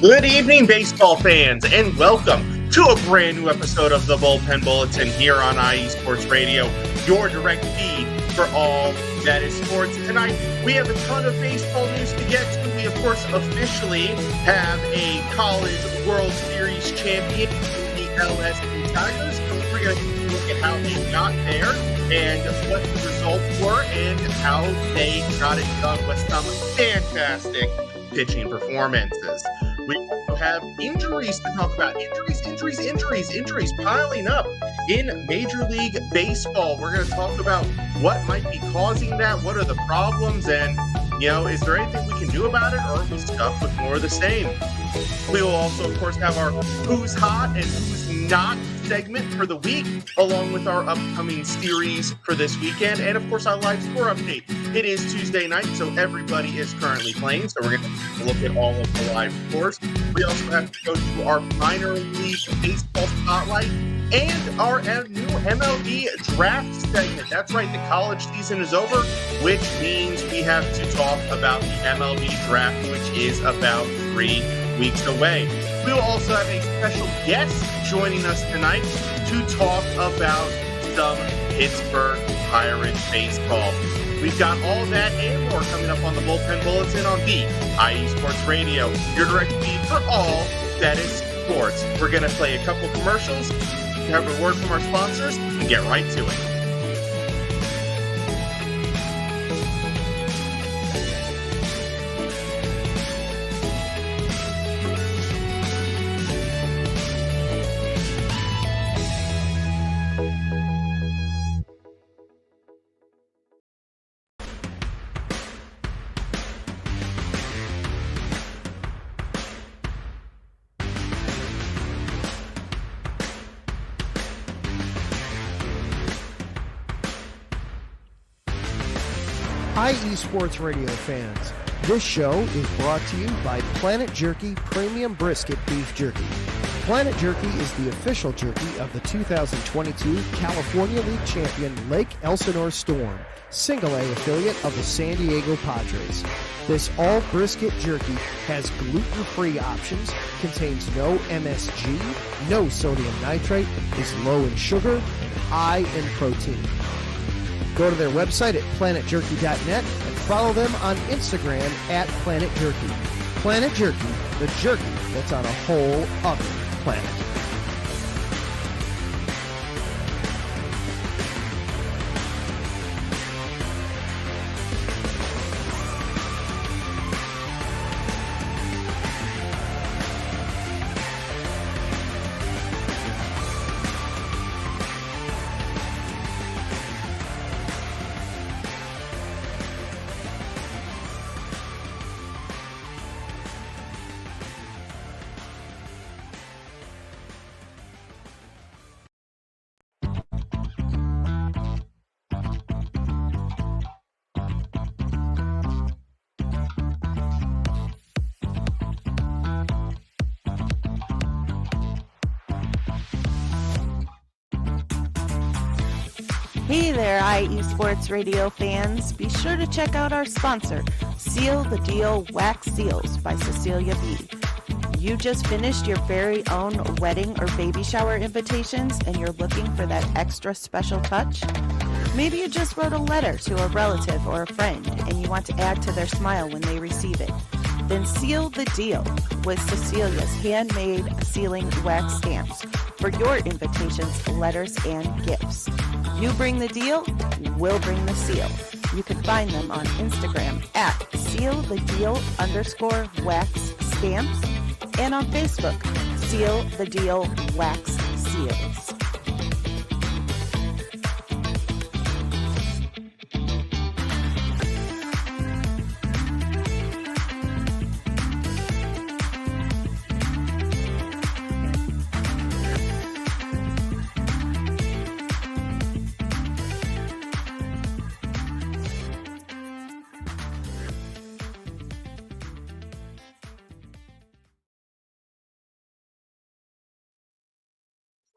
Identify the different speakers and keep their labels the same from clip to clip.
Speaker 1: Good evening, baseball fans, and welcome to a brand new episode of the Bullpen Bulletin here on IE Sports Radio, your direct feed for all that is sports. Tonight, we have a ton of baseball news to get to. We, of course, officially have a College World Series champion, the LSU Tigers. We're going to look at how they got there and what the results were and how they got it done with some fantastic pitching performances. We also have injuries to talk about. Injuries piling up in Major League Baseball. We're going to talk about what might be causing that, what are the problems, and, is there anything we can do about it, or are we stuck with more of the same? We will also, of course, have our Who's Hot and Who's Not segment for the week, along with our upcoming series for this weekend, and, of course, our live score update. It is Tuesday night, so everybody is currently playing, so we're going to look at all of the live scores. We also have to go to our minor league baseball spotlight and our new MLB draft segment. That's right, the college season is over, which means we have to talk about the MLB draft, which is about 3 weeks away. We will also have a special guest joining us tonight to talk about some Pittsburgh Pirates baseball. We've got all that and more coming up on the Bullpen Bulletin on the IE Sports Radio, your direct feed for all that is sports. We're going to play a couple commercials, have a word from our sponsors, and get right to it.
Speaker 2: IE Sports Radio fans, this show is brought to you by Planet Jerky Premium Brisket Beef Jerky. Planet Jerky is the official jerky of the 2022 California League champion Lake Elsinore Storm, Single-A affiliate of the San Diego Padres. This all-brisket jerky has gluten-free options, contains no MSG, no sodium nitrate, is low in sugar, and high in protein. Go to their website at planetjerky.net and follow them on Instagram at Planet Jerky. Planet Jerky, the jerky that's on a whole other planet.
Speaker 3: Hey there, IE Sports Radio fans. Be sure to check out our sponsor, Seal the Deal Wax Seals by Cecilia B. You just finished your very own wedding or baby shower invitations and you're looking for that extra special touch? Maybe you just wrote a letter to a relative or a friend and you want to add to their smile when they receive it. Then seal the deal with Cecilia's handmade sealing wax stamps for your invitations, letters, and gifts. You bring the deal, we'll bring the seal. You can find them on Instagram at sealthedeal_wax stamps and on Facebook, Seal the Deal Wax Seals.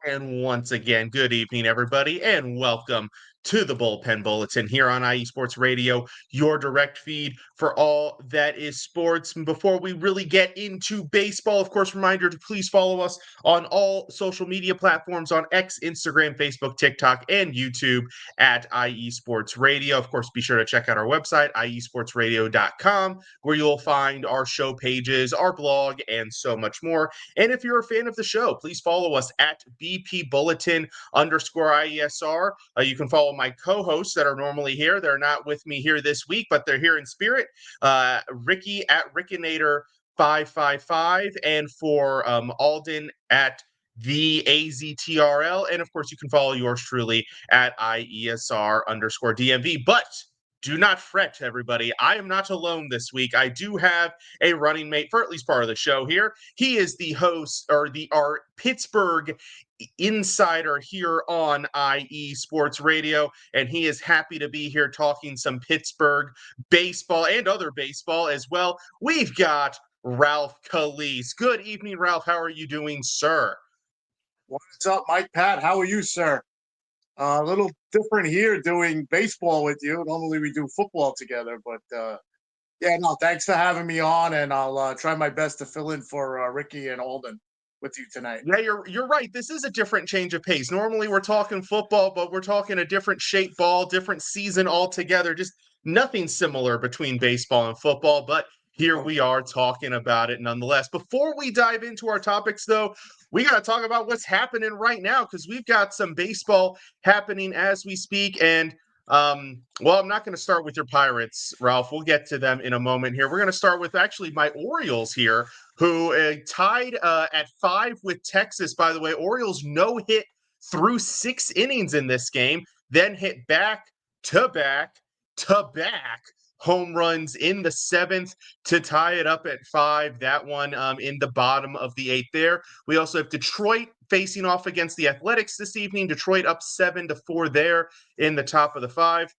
Speaker 1: And once again, good evening, everybody, and welcome to the Bullpen Bulletin here on IE Sports Radio, your direct feed for all that is sports. And before we really get into baseball, of course, reminder to please follow us on all social media platforms on X, Instagram, Facebook, TikTok, and YouTube at IE Sports Radio. Of course, be sure to check out our website, iesportsradio.com, where you'll find our show pages, our blog, and so much more. And if you're a fan of the show, please follow us at BP Bulletin _IESR. You can follow my co-hosts that are normally here. They're not with me here this week, but they're here in spirit. Ricky at Rickinator555, and for Alden at the AZTRL. And of course, you can follow yours truly at IESR_DMV. But do not fret, everybody. I am not alone this week. I do have a running mate for at least part of the show here. He is the host, or our Pittsburgh Insider here on IE Sports Radio, and he is happy to be here talking some Pittsburgh baseball and other baseball as well. We've got Ralph Calise. Good evening, Ralph. How are you doing, sir?
Speaker 4: What's up, Mike Patt? How are you, sir? A little different here doing baseball with you. Normally we do football together, but yeah, no, thanks for having me on, and I'll try my best to fill in for Ricky and Alden with you tonight.
Speaker 1: Yeah, you're right. This is a different change of pace. Normally we're talking football, but we're talking a different shape ball, different season altogether. Just nothing similar between baseball and football, but here we are talking about it nonetheless. Before we dive into our topics, though, we got to talk about what's happening right now, because we've got some baseball happening as we speak. And, well, I'm not going to start with your Pirates, Ralph. We'll get to them in a moment here. We're going to start with actually my Orioles here, who tied at 5 with Texas, by the way. Orioles no hit through 6 innings in this game, then hit back to back home runs in the 7th to tie it up at 5. That one in the bottom of the 8th there. We also have Detroit facing off against the Athletics this evening. Detroit up 7-4 there in the top of the 5.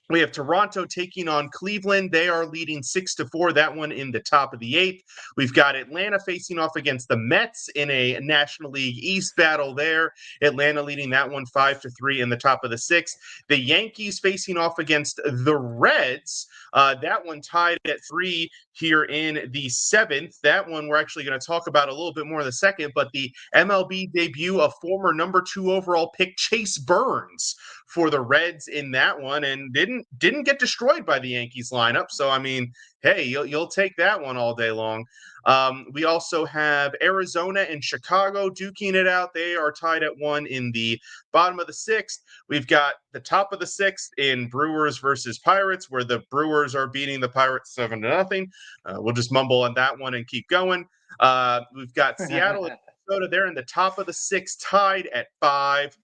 Speaker 1: We have Toronto taking on Cleveland. They are leading 6-4. That one in the top of the 8th. We've got Atlanta facing off against the Mets in a National League East battle there. Atlanta leading that one 5-3 in the top of the 6th. The Yankees facing off against the Reds. That one tied at 3 here in the 7th. That one we're actually going to talk about a little bit more in a second, but the MLB debut of former number 2 overall pick Chase Burns for the Reds in that one, and didn't get destroyed by the Yankees lineup. So, I mean, hey, you'll take that one all day long. We also have Arizona and Chicago duking it out. They are tied at 1 in the bottom of the 6th. We've got the top of the 6th in Brewers versus Pirates, where the Brewers are beating the Pirates 7-0. We'll just mumble on that one and keep going. We've got Seattle and Minnesota. They're in the top of the 6th, tied at 5.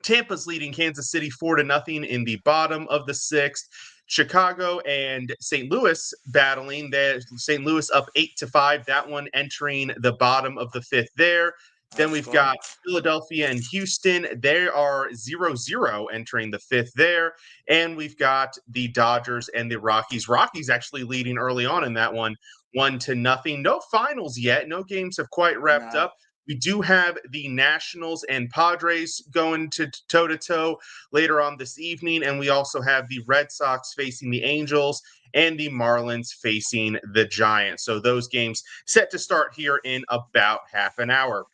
Speaker 1: Tampa's leading Kansas City 4-0 in the bottom of the 6th. Chicago and St. Louis battling. St. Louis up 8-5. That one entering the bottom of the 5th there. Then we've got Philadelphia and Houston. They are 0-0 entering the 5th there. And we've got the Dodgers and the Rockies. Rockies actually leading early on in that one, 1-0. No finals yet. No games have quite wrapped up. We do have the Nationals and Padres going to toe-to-toe later on this evening, and we also have the Red Sox facing the Angels and the Marlins facing the Giants. So those games set to start here in about half an hour.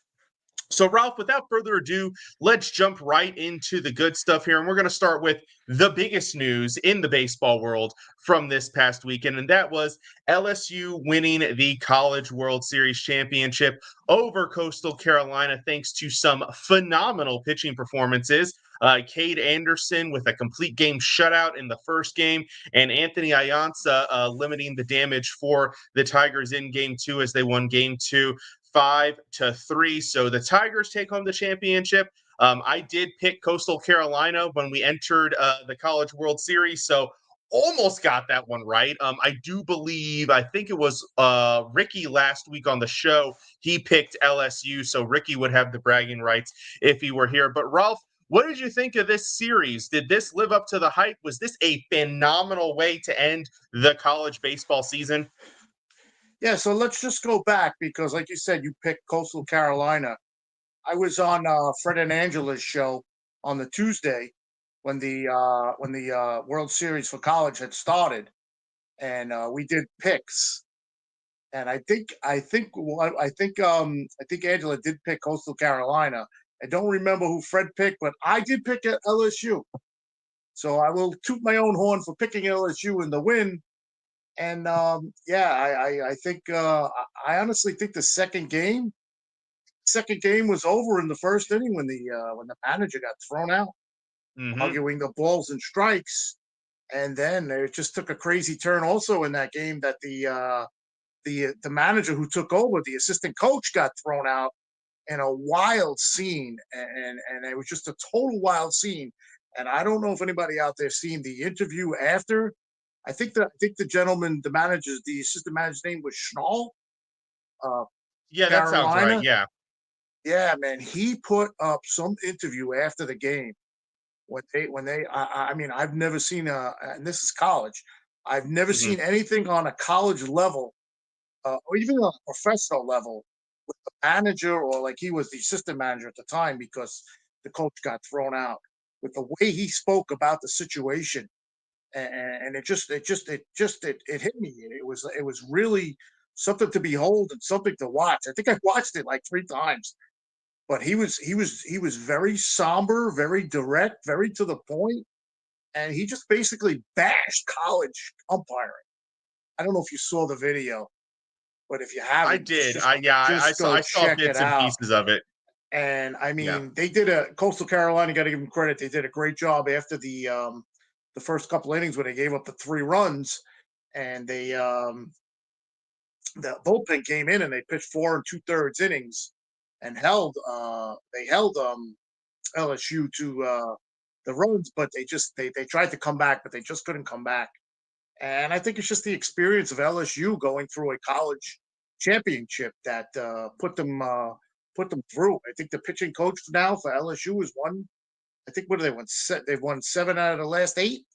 Speaker 1: So, Ralph, without further ado, let's jump right into the good stuff here. And we're going to start with the biggest news in the baseball world from this past weekend, and that was LSU winning the College World Series championship over Coastal Carolina thanks to some phenomenal pitching performances. Cade Anderson with a complete game shutout in the first game, and Anthony Ianza limiting the damage for the Tigers in Game 2 as they won Game 2 5-3. So the Tigers take home the championship. I did pick Coastal Carolina when we entered the College World Series, so almost got that one right. I think it was Ricky last week on the show. He picked LSU, so Ricky would have the bragging rights if he were here. But Ralph, what did you think of this series? Did this live up to the hype? Was this a phenomenal way to end the college baseball season?
Speaker 4: Yeah, so let's just go back because, like you said, you picked Coastal Carolina. I was on Fred and Angela's show on the Tuesday when the World Series for college had started, and we did picks. And I think Angela did pick Coastal Carolina. I don't remember who Fred picked, but I did pick at LSU. So I will toot my own horn for picking LSU in the win. And I think I honestly think the second game was over in the first inning when the manager got thrown out,
Speaker 1: Mm-hmm.
Speaker 4: arguing the balls and strikes. And then it just took a crazy turn also in that game that the manager who took over, the assistant coach, got thrown out in a wild scene, and it was just a total wild scene. And I don't know if anybody out there seen the interview after. I think the gentleman, the assistant manager's name was Schnall, uh,
Speaker 1: Yeah, that sounds right.
Speaker 4: Carolina.
Speaker 1: Yeah.
Speaker 4: Yeah, man, he put up some interview after the game I mean, I've never seen and this is college. I've never
Speaker 1: Mm-hmm.
Speaker 4: seen anything on a college level, or even on a professional level, with the manager, or like he was the assistant manager at the time because the coach got thrown out. With the way he spoke about the situation, and it hit me. It was really something to behold and something to watch. I think I watched it like 3 times. But he was very somber, very direct, very to the point, and he just basically bashed college umpiring. I don't know if you saw the video, but if you
Speaker 1: I
Speaker 4: haven't,
Speaker 1: did. I
Speaker 4: just
Speaker 1: saw
Speaker 4: go
Speaker 1: I saw
Speaker 4: check it
Speaker 1: bits and
Speaker 4: out.
Speaker 1: pieces of it.
Speaker 4: And I
Speaker 1: Yeah.
Speaker 4: mean, they did a Coastal Carolina. Got to give them credit. They did a great job after the first couple innings when they gave up the 3 runs, and the bullpen came in and they pitched 4 2/3 innings and held LSU to the runs, but they tried to come back, but they just couldn't come back. And I think it's just the experience of LSU going through a college championship that put them through. I think the pitching coach now for LSU has won. I think what do they won? They've won 7 out of the last 8,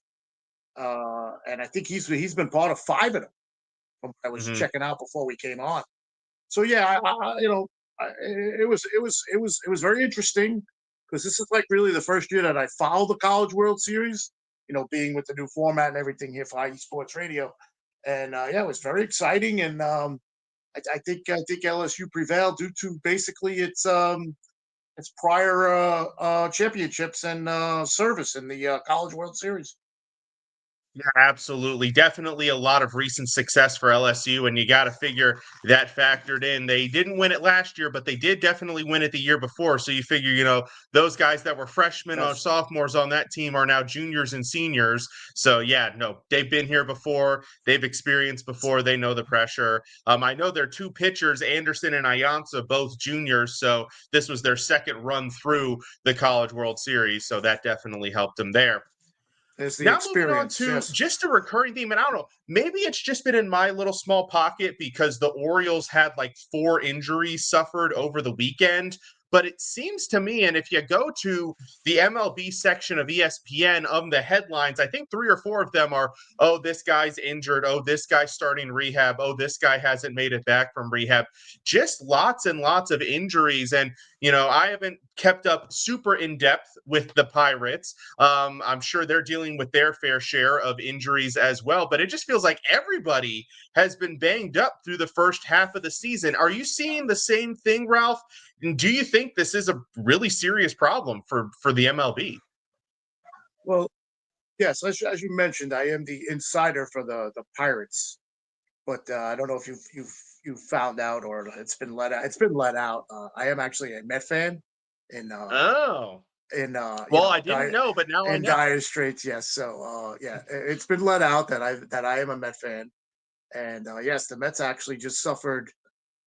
Speaker 4: and I think he's been part of 5 of them. From what I was
Speaker 1: Mm-hmm.
Speaker 4: checking out before we came on. So yeah, it was very interesting because this is like really the first year that I followed the College World Series. Being with the new format and everything here for IE Sports Radio, and yeah, it was very exciting. And I think LSU prevailed due to basically its prior championships and service in the College World Series.
Speaker 1: Yeah, absolutely. Definitely a lot of recent success for LSU, and you got to figure that factored in. They didn't win it last year, but they did definitely win it the year before. So you figure, those guys that were freshmen or
Speaker 4: Yes.
Speaker 1: sophomores on that team are now juniors and seniors. So yeah, no, they've been here before. They've experienced before. They know the pressure. I know their 2 pitchers, Anderson and Ianza, both juniors. So this was their second run through the College World Series. So that definitely helped them there.
Speaker 4: There's the
Speaker 1: Now moving on
Speaker 4: experience.
Speaker 1: to
Speaker 4: Yes.
Speaker 1: just a recurring theme, and I don't know, maybe it's just been in my little small pocket because the Orioles had like 4 injuries suffered over the weekend. But it seems to me, and if you go to the MLB section of ESPN of the headlines, I think 3 or 4 of them are, oh, this guy's injured. Oh, this guy's starting rehab. Oh, this guy hasn't made it back from rehab. Just lots and lots of injuries. And, I haven't kept up super in depth with the Pirates. I'm sure they're dealing with their fair share of injuries as well, but it just feels like everybody has been banged up through the first half of the season. Are you seeing the same thing, Ralph? And do you think this is a really serious problem for the MLB?
Speaker 4: Well, yes, as you mentioned, I am the insider for the Pirates, but I don't know if you've found out or it's been let out. It's been let out. I am actually a Met fan in
Speaker 1: Oh,
Speaker 4: in
Speaker 1: well, I didn't know, but now I
Speaker 4: in
Speaker 1: know.
Speaker 4: dire straits. Yes, so yeah, it's been let out that I am a Met fan, and yes, the Mets actually just suffered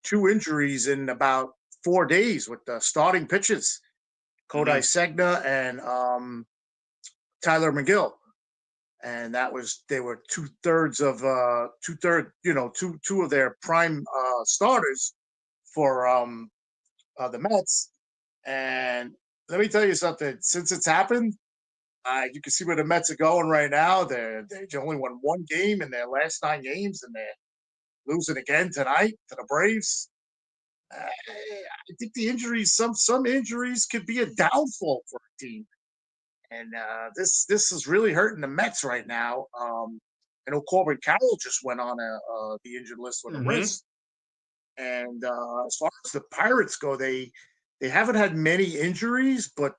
Speaker 4: 2 injuries in about 4 days with the starting pitches, Kodai
Speaker 1: Mhm.
Speaker 4: Segna and Tyler McGill. And they were 2/3 of two of their prime starters for the Mets. And let me tell you something. Since it's happened, you can see where the Mets are going right now. They only won 1 game in their last 9 games, and they're losing again tonight to the Braves. I think the injuries, some injuries, could be a downfall for a team. And this is really hurting the Mets right now. I know Corbin Carroll just went on the injured list with a
Speaker 1: Mm-hmm.
Speaker 4: wrist. And as far as the Pirates go, they haven't had many injuries, but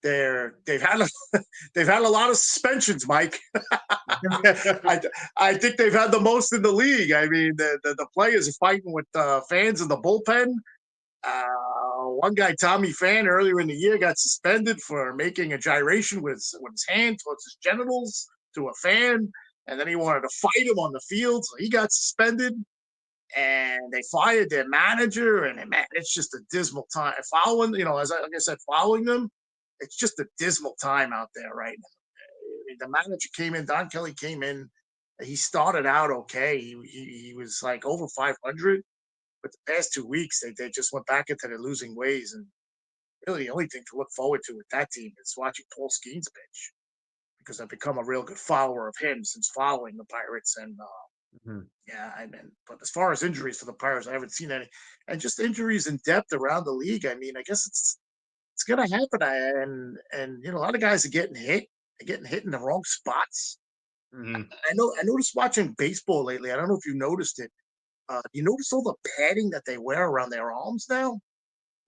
Speaker 4: they've had they've had a lot of suspensions, Mike. I think they've had the most in the league. I mean, the players are fighting with fans in the bullpen. One guy, Tommy Fan, earlier in the year got suspended for making a gyration with his hand towards his genitals to a fan, and then he wanted to fight him on the field, so he got suspended. And they fired their manager, and man, it's just a dismal time. Following, like I said, following them, it's just a dismal time out there right now. The manager came in, Don Kelly came in. He started out okay. He was like over 500, but the past 2 weeks they just went back into their losing ways. And really, the only thing to look forward to with that team is watching Paul Skeens pitch, because I've become a real good follower of him since following the Pirates. And
Speaker 1: Mm-hmm.
Speaker 4: yeah, I mean, but as far as injuries for the Pirates, I haven't seen any, and just injuries in depth around the league. I mean, I guess it's gonna happen. And a lot of guys are getting hit. They're getting hit in the wrong spots.
Speaker 1: Mm-hmm.
Speaker 4: I noticed watching baseball lately. I don't know if you noticed it. You notice all the padding that they wear around their arms now?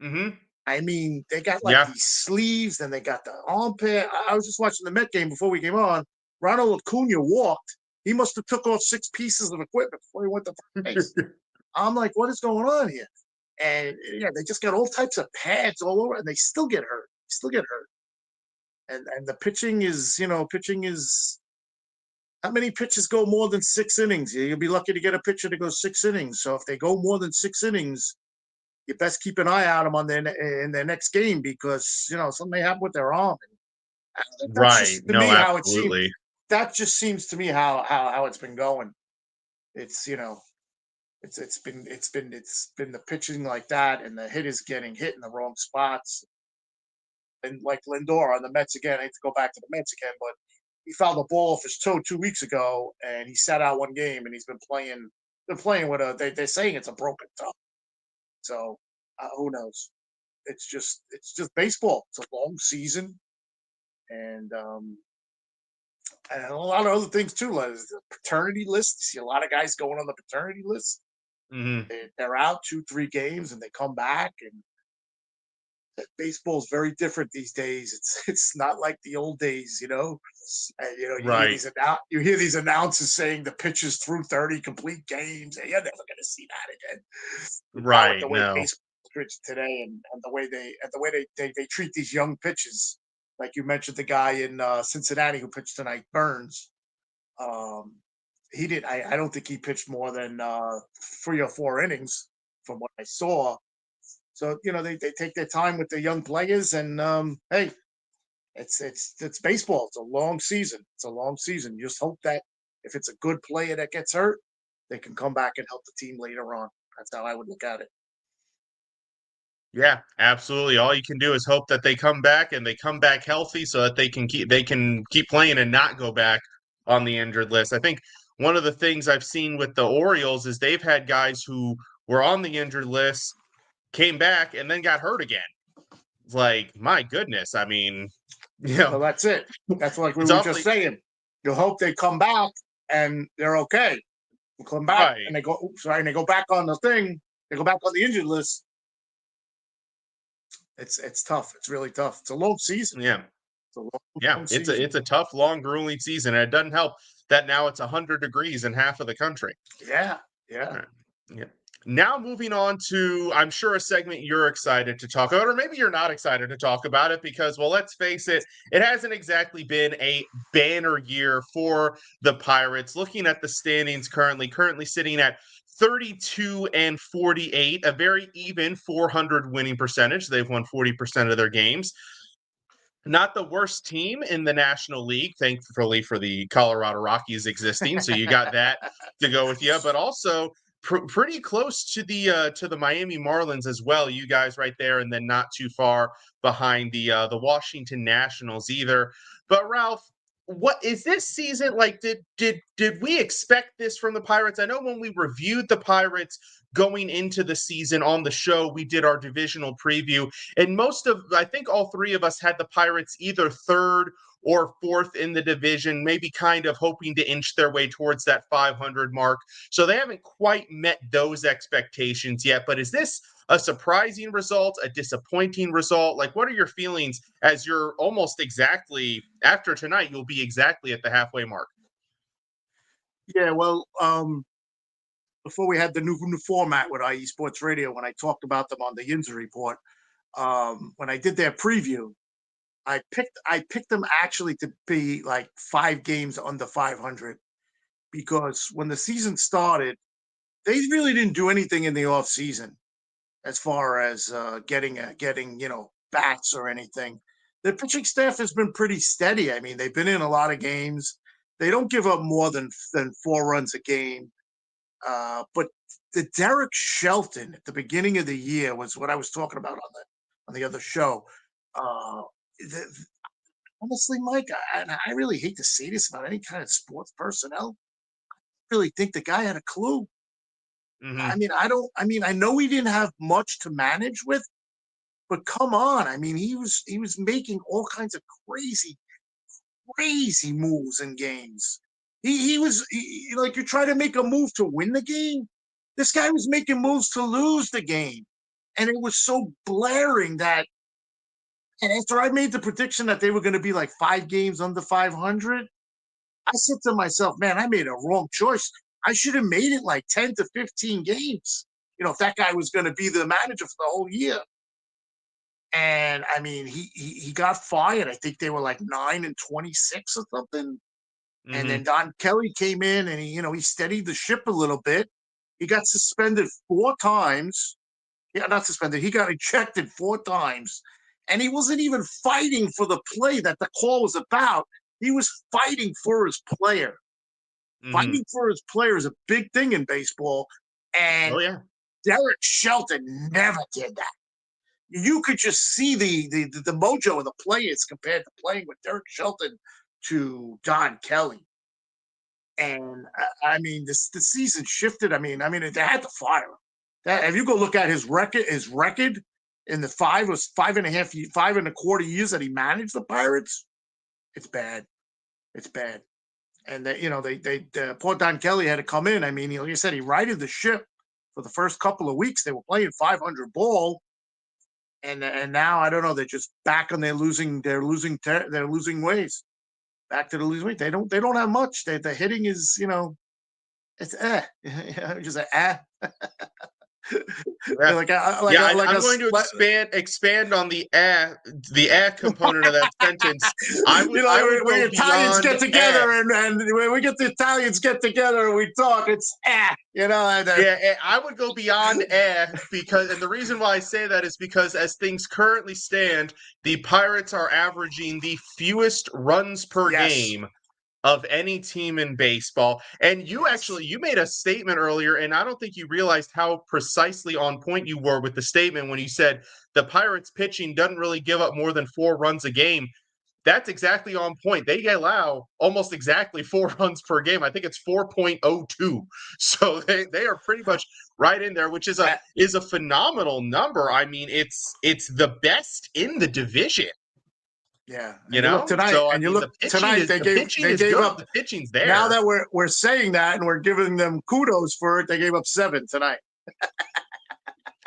Speaker 1: Mm-hmm.
Speaker 4: I mean, they got like
Speaker 1: Yeah.
Speaker 4: these sleeves, and they got the arm pad. I was just watching the Met game before we came on. Ronald Acuna walked. He must have took off 6 pieces of equipment before he went to first base. I'm like, what is going on here? And yeah, they just got all types of pads all over, and they still get hurt. Still get hurt. And the pitching is how many pitches go more than 6 innings? You'll be lucky to get a pitcher to go 6 innings. So if they go more than 6 innings, you best keep an eye on them in their next game, because something may happen with their arm. And that's
Speaker 1: Right.
Speaker 4: just to
Speaker 1: No,
Speaker 4: me how it seems.
Speaker 1: absolutely.
Speaker 4: That just seems to me how it's been going. It's it's been the pitching like that, and the hitters getting hit in the wrong spots. And like Lindor on the Mets again, I hate to go back to the Mets again, but he fouled the ball off his toe 2 weeks ago, and he sat out one game, and he's been playing. They're playing with they're saying it's a broken toe. So who knows? It's just baseball. It's a long season, and a lot of other things too. Like the paternity list. You see a lot of guys going on the paternity list.
Speaker 1: Mm-hmm.
Speaker 4: They're out 2-3 games, and they come back. And baseball's very different these days. It's not like the old days, And
Speaker 1: Right.
Speaker 4: you hear these announcers saying the pitchers threw 30 complete games, and you're never going to see that again. Now with
Speaker 1: Right.
Speaker 4: the way
Speaker 1: No.
Speaker 4: baseball treats today, and the way they treat these young pitches, like you mentioned, the guy in Cincinnati who pitched tonight, Burns. Um, he did. I don't think he pitched more than 3 or 4 innings from what I saw. So they take their time with the young players, and hey, it's baseball. It's a long season. It's a long season. You just hope that if it's a good player that gets hurt, they can come back and help the team later on. That's how I would look at it.
Speaker 1: Yeah, absolutely. All you can do is hope that they come back and they come back healthy so that they can keep playing and not go back on the injured list. I think one of the things I've seen with the Orioles is they've had guys who were on the injured list, came back, and then got hurt again. It's like, my goodness. I mean,
Speaker 4: So that's it. That's like we
Speaker 1: it's
Speaker 4: were
Speaker 1: awfully
Speaker 4: just saying. You hope they come back and they're okay. They come back
Speaker 1: right.
Speaker 4: and they go back on the thing. They go back on the injured list. It's tough. It's really tough. It's a long season.
Speaker 1: Yeah.
Speaker 4: It's a long,
Speaker 1: Yeah.
Speaker 4: long
Speaker 1: It's a
Speaker 4: season.
Speaker 1: it's a tough, long, grueling season. And it doesn't help that now it's 100 degrees in half of the country.
Speaker 4: Yeah, yeah.
Speaker 1: Right. Yeah. Now moving on to, I'm sure, a segment you're excited to talk about, or maybe you're not excited to talk about it because, well, let's face it, it hasn't exactly been a banner year for the Pirates. Looking at the standings currently sitting at 32-48, a very even 400 winning percentage. They've won 40% of their games. Not the worst team in the National League, thankfully for the Colorado Rockies existing. So you got that to go with you, but also pretty close to the Miami Marlins as well. You guys right there, and then not too far behind the Washington Nationals either. But Ralph, what is this season like? Did we expect this from the Pirates? I know when we reviewed the Pirates going into the season on the show, we did our divisional preview, and I think all three of us had the Pirates either third or fourth in the division, maybe kind of hoping to inch their way towards that 500 mark. So they haven't quite met those expectations yet. But is this a surprising result, a disappointing result? Like, what are your feelings as you're almost exactly, after tonight, you'll be exactly at the halfway mark?
Speaker 4: Yeah, well, before we had the new format with IE Sports Radio, when I talked about them on the Yinzer Report, when I did their preview, I picked them actually to be like 5 games under 500, because when the season started, they really didn't do anything in the off season as far as getting bats or anything. The pitching staff has been pretty steady. I mean, they've been in a lot of games. They don't give up more than 4 runs a game. But the Derek Shelton at the beginning of the year was what I was talking about on the other show. Honestly, Mike, I really hate to say this about any kind of sports personnel. I really think the guy had a clue.
Speaker 1: Mm-hmm.
Speaker 4: I know he didn't have much to manage with, but come on. I mean, he was making all kinds of crazy moves in games. He was like, you try to make a move to win the game. This guy was making moves to lose the game. And it was so blaring that, and after I made the prediction that they were going to be like 5 games under 500, I said to myself, man, I made a wrong choice. I should have made it like 10 to 15 games, if that guy was going to be the manager for the whole year. And I mean, he got fired. I think they were like 9-26 or something.
Speaker 1: Mm-hmm.
Speaker 4: And then Don Kelly came in and he steadied the ship a little bit. He got suspended 4 times. Yeah, not suspended. He got ejected 4 times. And he wasn't even fighting for the play that the call was about. He was fighting for his player. Mm-hmm. Fighting for his player is a big thing in baseball. And Derek Shelton never did that. You could just see the mojo of the players compared to playing with Derek Shelton to Don Kelly. And I mean, the season shifted. I mean, they had to fire him. If you go look at his record in the 5.25 years that he managed the Pirates, it's bad. It's bad. And poor Don Kelly had to come in. I mean, like I said, he righted the ship for the first couple of weeks. They were playing 500 ball. And now I don't know. They're just back on their losing ways. Back to the losing ways. They don't have much. The hitting is it's just
Speaker 1: I'm going to expand on the component of that sentence. I would,
Speaker 4: when Italians get together and when we get the Italians get together and we talk, it's
Speaker 1: I would go beyond because, and the reason why I say that is because as things currently stand, the Pirates are averaging the fewest runs per game of any team in baseball. And you made a statement earlier, and I don't think you realized how precisely on point you were with the statement when you said the Pirates pitching doesn't really give up more than 4 runs a game. That's exactly on point. They allow almost exactly 4 runs per game. I think it's 4.02. So they are pretty much right in there, which is a phenomenal number. I mean, it's the best in the division.
Speaker 4: Yeah,
Speaker 1: tonight. So
Speaker 4: tonight they gave up.
Speaker 1: The pitching's there.
Speaker 4: Now that we're saying that and we're giving them kudos for it, they gave up 7 tonight.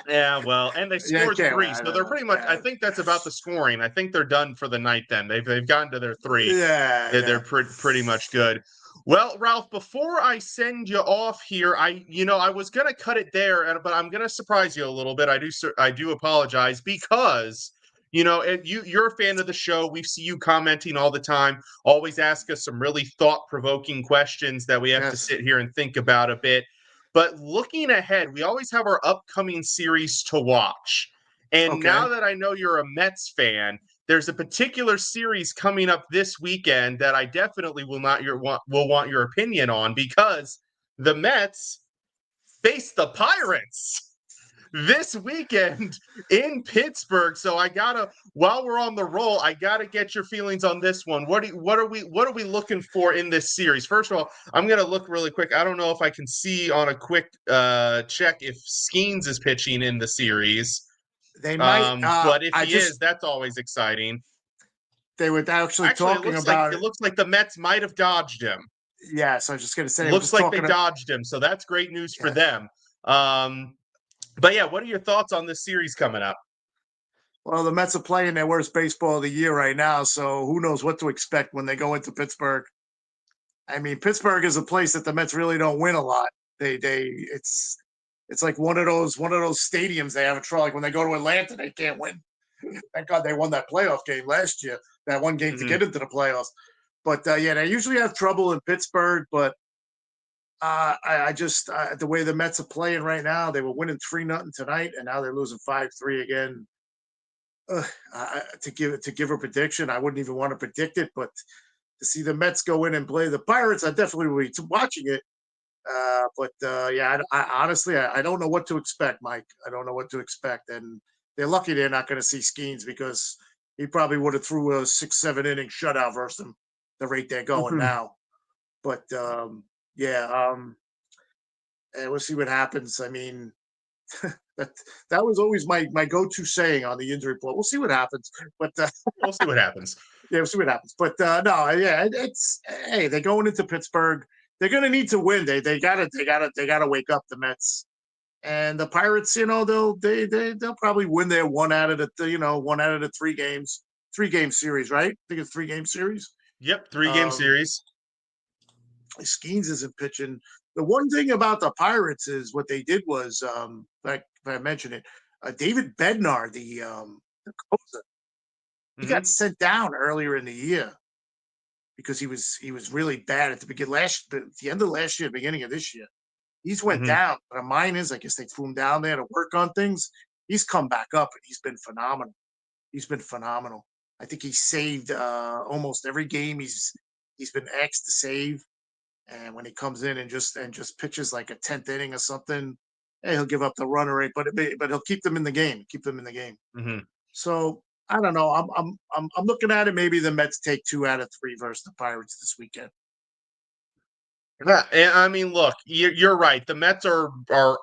Speaker 1: Yeah, well, and they scored 3, so they're pretty much. I think that's about the scoring. I think they're done for the night. Then they've gotten to their 3. They're pretty much good. Well, Ralph, before I send you off here, I was gonna cut it there, but I'm gonna surprise you a little bit. I do apologize because. You're a fan of the show. We see you commenting all the time. Always ask us some really thought-provoking questions that we have to sit here and think about a bit. But looking ahead, we always have our upcoming series to watch. And now that I know you're a Mets fan, there's a particular series coming up this weekend that I definitely will want your opinion on, because the Mets face the Pirates. this weekend in Pittsburgh. So while we're on the roll, I gotta get your feelings on this one. What are we looking for in this series? First of all, I'm gonna look really quick. I don't know if I can see on a quick check if Skeens is pitching in the series.
Speaker 4: They might,
Speaker 1: But if he is, that's always exciting.
Speaker 4: They were actually talking about
Speaker 1: it. Looks like the Mets might have dodged him.
Speaker 4: Yes, I was just going to say.
Speaker 1: Looks like they dodged him, so that's great news for them. But yeah, what are your thoughts on this series coming up?
Speaker 4: Well, the Mets are playing their worst baseball of the year right now, so who knows what to expect when they go into Pittsburgh. I mean, Pittsburgh is a place that the Mets really don't win a lot. It's like one of those stadiums they have a trouble. Like when they go to Atlanta, they can't win. Thank God they won that playoff game last year. That one game to get into the playoffs. But they usually have trouble in Pittsburgh. But I just the way the Mets are playing right now, they were winning 3-0 tonight, and now they're losing 5-3 again. To give a prediction, I wouldn't even want to predict it, but to see the Mets go in and play the Pirates, I definitely will be watching it. I honestly don't know what to expect, Mike. I don't know what to expect, and they're lucky they're not going to see Skeens because he probably would have threw a 6-7 inning shutout versus them the rate they're going now. But and we'll see what happens. I mean, that was always my go-to saying on the injury report. We'll see what happens, but
Speaker 1: we'll see what happens.
Speaker 4: Yeah, we'll see what happens. But it's they're going into Pittsburgh. They're going to need to win. They gotta wake up, the Mets. And the Pirates, they'll probably win their one out of the 3 games, 3-game series, right? I think it's 3-game series.
Speaker 1: Yep, 3-game series.
Speaker 4: Skeens isn't pitching. The one thing about the Pirates is what they did was, like I mentioned it, David Bednar, the closer, he got sent down earlier in the year because he was really bad at the end of last year, beginning of this year. He's went down, but mine is, I guess they threw him down there to work on things. He's come back up, and he's been phenomenal. I think he saved almost every game he's been asked to save. And when he comes in and just pitches like a 10th inning or something, he'll give up the runner rate, but he'll keep them in the game. So I don't know. I'm looking at it. Maybe the Mets take 2 out of 3 versus the Pirates this weekend.
Speaker 1: Yeah, and I mean, look, you're right. The Mets are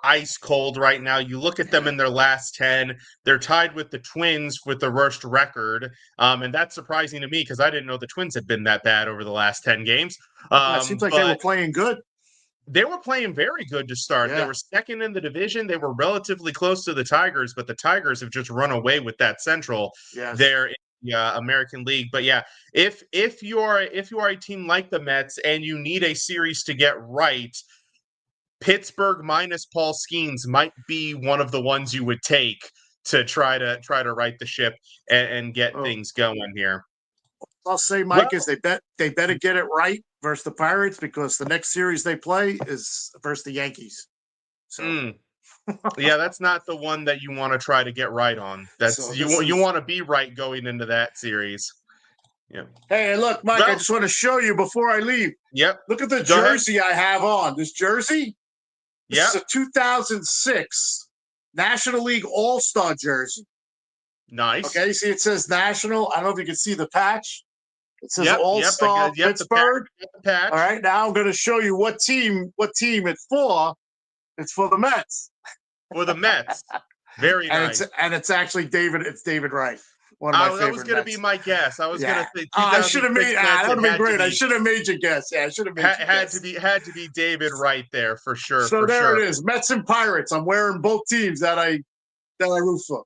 Speaker 1: ice cold right now. You look at them in their last 10; they're tied with the Twins with the worst record, and that's surprising to me because I didn't know the Twins had been that bad over the last 10 games.
Speaker 4: It seems like they were playing good.
Speaker 1: They were playing very good to start. Yeah. They were second in the division. They were relatively close to the Tigers, but the Tigers have just run away with that Central there in the American League. But yeah, if you are a team like the Mets and you need a series to get right, Pittsburgh minus Paul Skeens might be one of the ones you would take to try to right the ship and get things going here.
Speaker 4: I'll say, Mike, is they better get it right versus the Pirates because the next series they play is versus the Yankees. So
Speaker 1: yeah, that's not the one that you want to try to get right on. That's you want to be right going into that series. Yeah.
Speaker 4: Hey, look, Mike, I just want to show you before I leave.
Speaker 1: Yep.
Speaker 4: Look at the jersey I have on. This jersey. This is a 2006 National League All-Star jersey.
Speaker 1: Nice.
Speaker 4: Okay, see, it says National. I don't know if you can see the patch. It says All-Star Pittsburgh.
Speaker 1: The patch.
Speaker 4: All right, now I'm going to show you what team it's for. It's for the Mets.
Speaker 1: For the Mets. Very nice.
Speaker 4: And it's actually David Wright. One of my favorites.
Speaker 1: That was going to be my guess. I was going to say.
Speaker 4: I should have made. That would have been great. I should have made your guess. Yeah, I should have made.
Speaker 1: Had to be David Wright there for sure.
Speaker 4: So there it is. Mets and Pirates. I'm wearing both teams that I root for.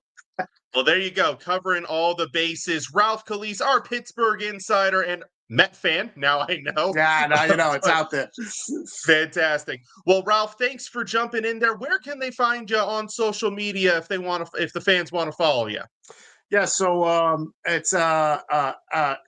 Speaker 1: Well, there you go, covering all the bases. Ralph Calise, our Pittsburgh Insider and Met fan. Now I know.
Speaker 4: Yeah, now you know it's out there.
Speaker 1: Fantastic. Well, Ralph, thanks for jumping in there. Where can they find you on social media if the fans want to follow you?
Speaker 4: Yeah, so it's at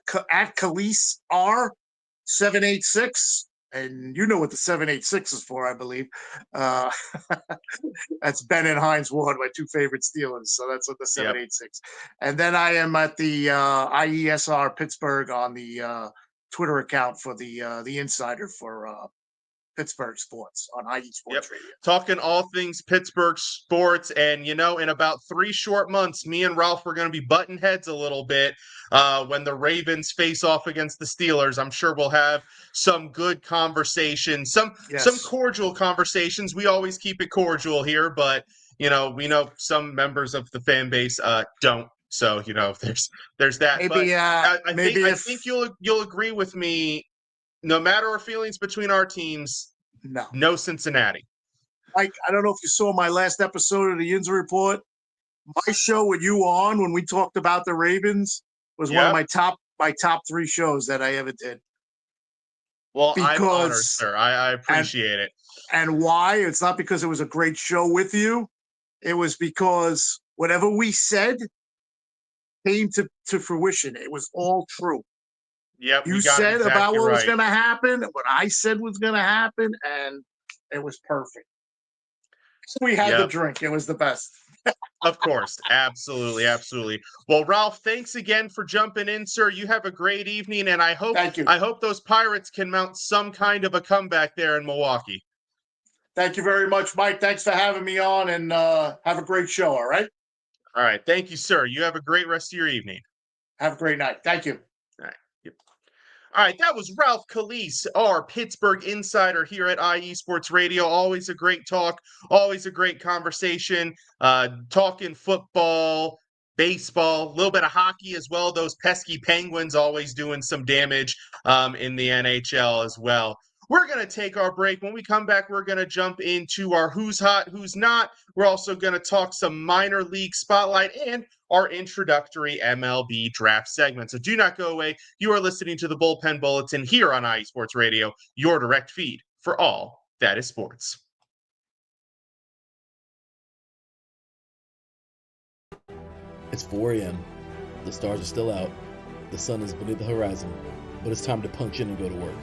Speaker 4: Calise R786. And you know what the 786 is for, I believe. That's Ben and Heinz Ward, my 2 favorite Steelers. So that's what the 786. Yep. And then I am at the IESR Pittsburgh on the Twitter account for the Insider for Pittsburgh sports on IE Sports Radio.
Speaker 1: Talking all things Pittsburgh sports. And, in about 3 short months, me and Ralph are going to be butting heads a little bit when the Ravens face off against the Steelers. I'm sure we'll have some good conversations, some cordial conversations. We always keep it cordial here, but, we know some members of the fan base don't. So, there's that.
Speaker 4: Maybe,
Speaker 1: but I think you'll agree with me. No matter our feelings between our teams, no Cincinnati.
Speaker 4: Mike, I don't know if you saw my last episode of the Injury Report. My show with you on when we talked about the Ravens was one of my top 3 shows that I ever did.
Speaker 1: Well, I'm honored, sir. I appreciate it.
Speaker 4: And why? It's not because it was a great show with you. It was because whatever we said came to fruition. It was all true.
Speaker 1: Yep,
Speaker 4: you said exactly about what was going to happen, what I said was going to happen, and it was perfect. We had the drink. It was the best.
Speaker 1: Of course. Absolutely. Absolutely. Well, Ralph, thanks again for jumping in, sir. You have a great evening, and I hope those Pirates can mount some kind of a comeback there in Milwaukee.
Speaker 4: Thank you very much, Mike. Thanks for having me on, and have a great show, all right?
Speaker 1: All right. Thank you, sir. You have a great rest of your evening.
Speaker 4: Have a great night. Thank you.
Speaker 1: All right. Yep. All right, that was Ralph Calise, our Pittsburgh Insider here at IE Sports Radio. Always a great talk, always a great conversation, talking football, baseball, a little bit of hockey as well. Those pesky Penguins always doing some damage in the NHL as well. We're going to take our break. When we come back, we're going to jump into our Who's Hot, Who's Not. We're also going to talk some minor league spotlight and our introductory MLB draft segment. So do not go away. You are listening to the Bullpen Bulletin here on IE Sports Radio, your direct feed for all that is sports.
Speaker 5: It's 4 a.m. The stars are still out. The sun is beneath the horizon, but it's time to punch in and go to work.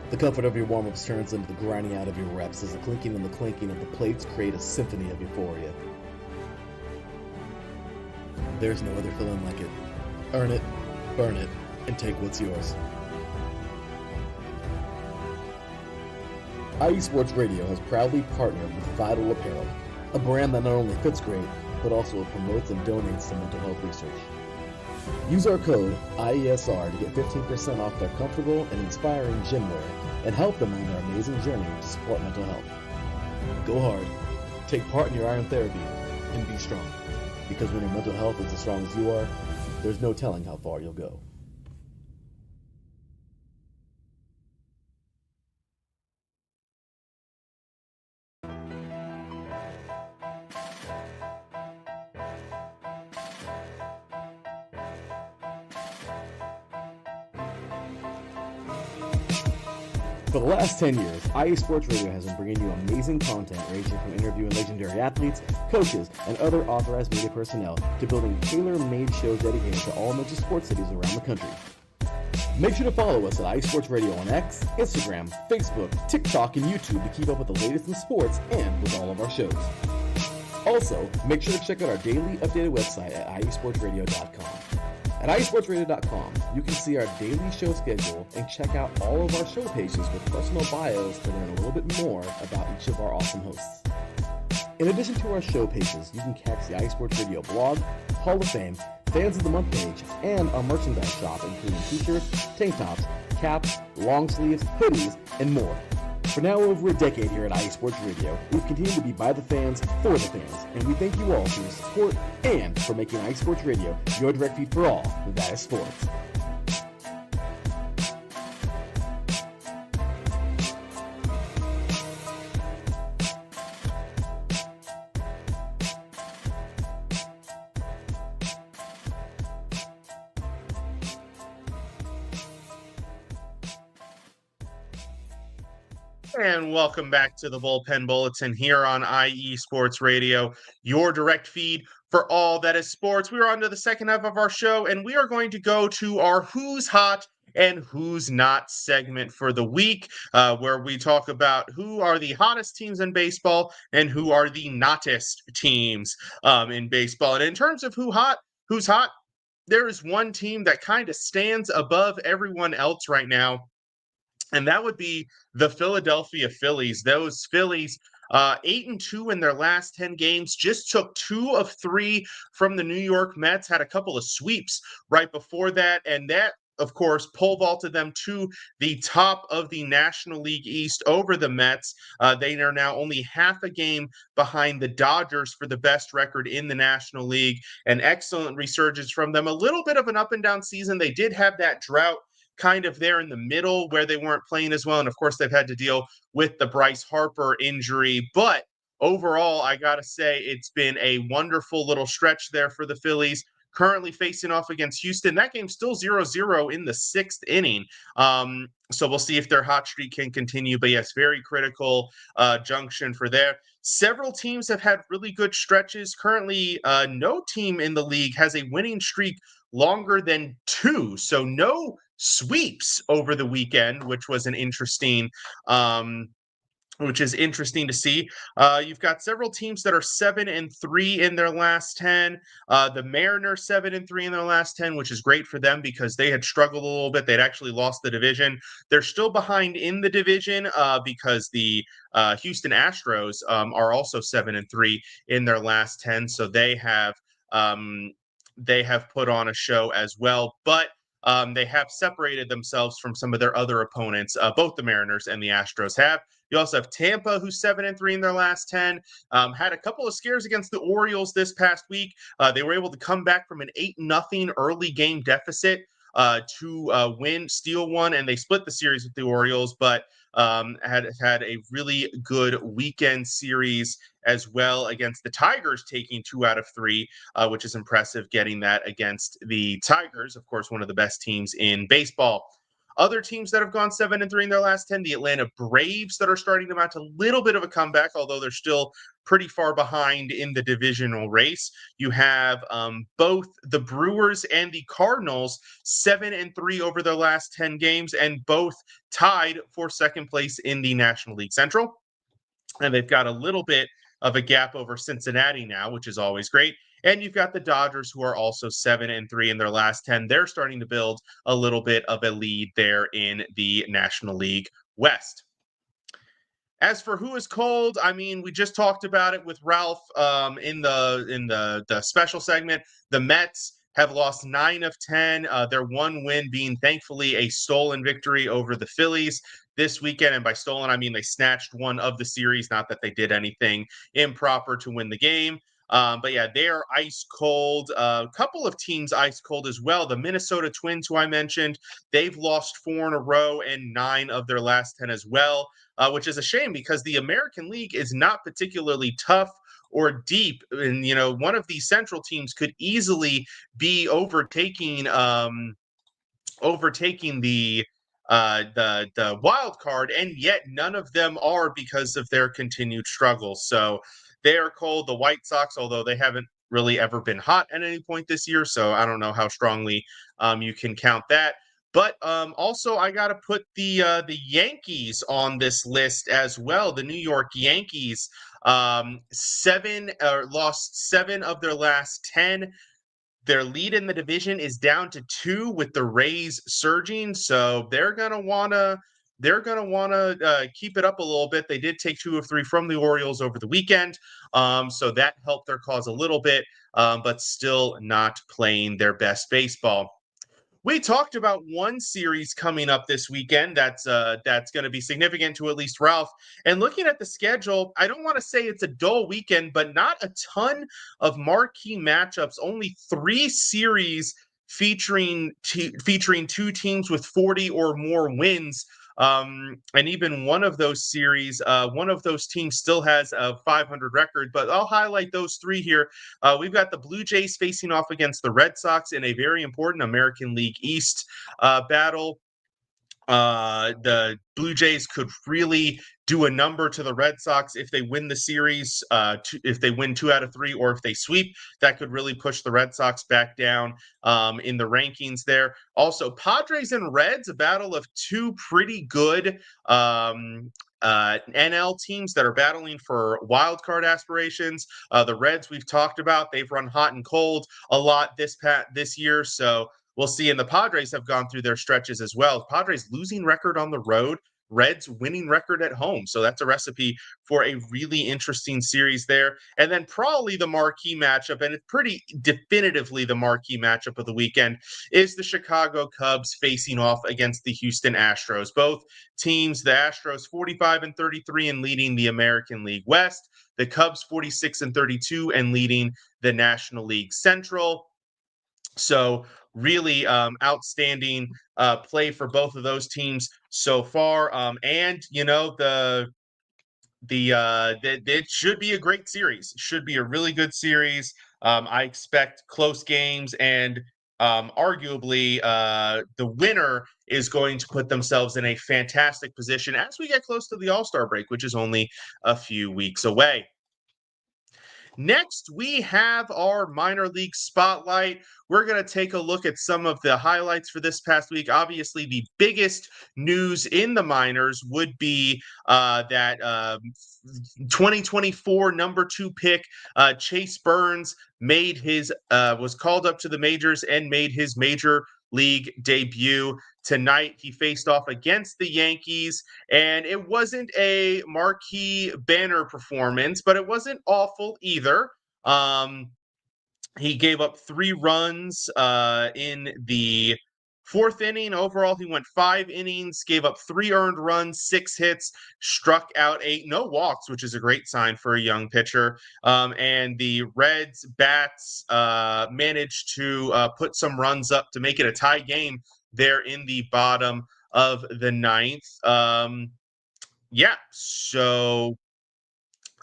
Speaker 5: The comfort of your warm-ups turns into the grinding out of your reps as the clinking and the clanking of the plates create a symphony of euphoria. There's no other feeling like it. Earn it, burn it, and take what's yours. IE Sports Radio has proudly partnered with Vital Apparel, a brand that not only fits great, but also promotes and donates to mental health research. Use our code IESR to get 15% off their comfortable and inspiring gym wear and help them on their amazing journey to support mental health. Go hard, take part in your iron therapy, and be strong. Because when your mental health is as strong as you are, there's no telling how far you'll go. For the last 10 years, IE Sports Radio has been bringing you amazing content ranging from interviewing legendary athletes, coaches, and other authorized media personnel to building tailor-made shows dedicated to all major sports cities around the country. Make sure to follow us at IE Sports Radio on X, Instagram, Facebook, TikTok, and YouTube to keep up with the latest in sports and with all of our shows. Also, make sure to check out our daily updated website at iesportsradio.com. At iesportsradio.com, you can see our daily show schedule and check out all of our show pages with personal bios to learn a little bit more about each of our awesome hosts. In addition to our show pages, you can catch the IE Sports Radio blog, Hall of Fame, Fans of the Month page, and our merchandise shop, including t-shirts, tank tops, caps, long sleeves, hoodies, and more. For now over a decade here at IE Sports Radio, we've continued to be by the fans, for the fans, and we thank you all for your support and for making IE Sports Radio your direct feed for all that is sports.
Speaker 1: And welcome back to the Bullpen Bulletin here on IE Sports Radio, your direct feed for all that is sports. We are on to the second half of our show, and we are going to go to our Who's Hot and Who's Not segment for the week, where we talk about who are the hottest teams in baseball and who are the nottest teams in baseball. And in terms of who's hot, there is one team that kind of stands above everyone else right now. and that would be the Philadelphia Phillies. Those Phillies, 8-2 in their last 10 games, just took 2 of 3 from the New York Mets, had a couple of sweeps right before that, and that, of course, pole vaulted them to the top of the National League East over the Mets. They are now only half a game behind the Dodgers for the best record in the National League. An excellent resurgence from them. A little bit of an up and down season. They did have that drought kind of there in the middle where they weren't playing as well. And of course, they've had to deal with the Bryce Harper injury. But overall, I got to say, it's been a wonderful little stretch there for the Phillies. Currently facing off against Houston. That game's still 0-0 in the 6th inning. So we'll see if their hot streak can continue. But yes, very critical junction for there. Several teams have had really good stretches. Currently, no team in the league has a winning streak longer than 2. So no sweeps over the weekend, which was an interesting which is interesting to see. You've got several teams that are 7-3 in their last 10. The Mariners 7-3 in their last 10, which is great for them because they had struggled a little bit. They'd actually lost the division. They're still behind in the division because the Houston Astros are also 7-3 in their last 10. So they have put on a show as well, but they have separated themselves from some of their other opponents. Both the Mariners and the Astros have. You also have Tampa, who's 7-3 in their last 10. Had a couple of scares against the Orioles this past week. They were able to come back from an 8-0 early game deficit to steal one, and they split the series with the Orioles, but had a really good weekend series as well against the Tigers, taking 2 out of 3, which is impressive, getting that against the Tigers, of course, one of the best teams in baseball. Other teams that have gone 7-3 in their last 10, the Atlanta Braves that are starting to mount a little bit of a comeback, although they're still pretty far behind in the divisional race. You have both the Brewers and the Cardinals 7-3 over their last 10 games, and both tied for second place in the National League Central. And they've got a little bit of a gap over Cincinnati now, which is always great. And you've got the Dodgers, who are also 7-3 in their last 10. They're starting to build a little bit of a lead there in the National League West. As for who is cold, I mean, we just talked about it with Ralph in the special segment. The Mets have lost 9 of 10. Their one win being, thankfully, a stolen victory over the Phillies this weekend. And by stolen, I mean they snatched one of the series, not that they did anything improper to win the game. But yeah, they are ice cold. A couple of teams ice cold as well. The Minnesota Twins, who I mentioned, they've lost 4 in a row and 9 of their last 10 as well, which is a shame because the American League is not particularly tough or deep. And, you know, one of these central teams could easily be overtaking the wild card, and yet none of them are because of their continued struggles. So they are cold. The White Sox, although they haven't really ever been hot at any point this year, so I don't know how strongly you can count that. But also, I got to put the Yankees on this list as well. The New York Yankees lost 7 of their last 10. Their lead in the division is down to 2 with the Rays surging, so they're gonna wanna keep it up a little bit. They did take 2 of 3 from the Orioles over the weekend, so that helped their cause a little bit, but still not playing their best baseball. We talked about one series coming up this weekend that's going to be significant to at least Ralph. And looking at the schedule, I don't want to say it's a dull weekend, but not a ton of marquee matchups. Only 3 series featuring 2 teams with 40 or more wins. And even one of those series, one of those teams still has a 500 record, but I'll highlight those 3 here. We've got the Blue Jays facing off against the Red Sox in a very important American League East battle. The Blue Jays could really do a number to the Red Sox if they win the series, if they win 2 out of 3, or if they sweep. That could really push the Red Sox back down in the rankings there. Also, Padres and Reds, a battle of 2 pretty good NL teams that are battling for wild card aspirations. The Reds we've talked about, they've run hot and cold a lot this year, so we'll see. And the Padres have gone through their stretches as well. Padres losing record on the road, Reds winning record at home. So that's a recipe for a really interesting series there. And then probably the marquee matchup, and it's pretty definitively the marquee matchup of the weekend, is the Chicago Cubs facing off against the Houston Astros. Both teams, the Astros 45-33 and leading the American League West, the Cubs 46-32 and leading the National League Central. So really outstanding play for both of those teams so far. And it should be a great series. It should be a really good series. I expect close games, and arguably the winner is going to put themselves in a fantastic position as we get close to the All-Star break, which is only a few weeks away. Next, we have our minor league spotlight. We're going to take a look at some of the highlights for this past week. Obviously, the biggest news in the minors would be that 2024 number 2 pick Chase Burns was called up to the majors and made his major league debut. Tonight, he faced off against the Yankees, and it wasn't a marquee banner performance, but it wasn't awful either. He gave up 3 runs in the 4th inning. Overall, he went 5 innings, gave up 3 earned runs, 6 hits, struck out 8, no walks, which is a great sign for a young pitcher. And the Reds bats managed to put some runs up to make it a tie game there in the bottom of the 9th. So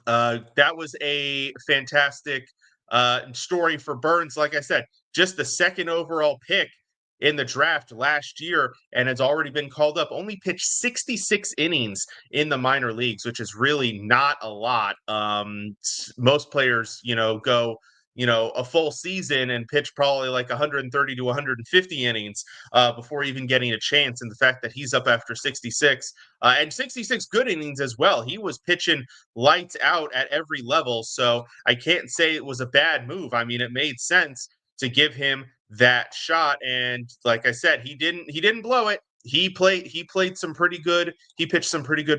Speaker 1: that was a fantastic story for Burns. Like I said, just the 2nd overall pick in the draft last year, and has already been called up. Only pitched 66 innings in the minor leagues, which is really not a lot. Most players, go a full season and pitch probably like 130 to 150 innings before even getting a chance. And the fact that he's up after 66 and 66 good innings as well. He was pitching lights out at every level. So I can't say it was a bad move. I mean, it made sense to give him that shot. And like I said, he didn't blow it. He pitched some pretty good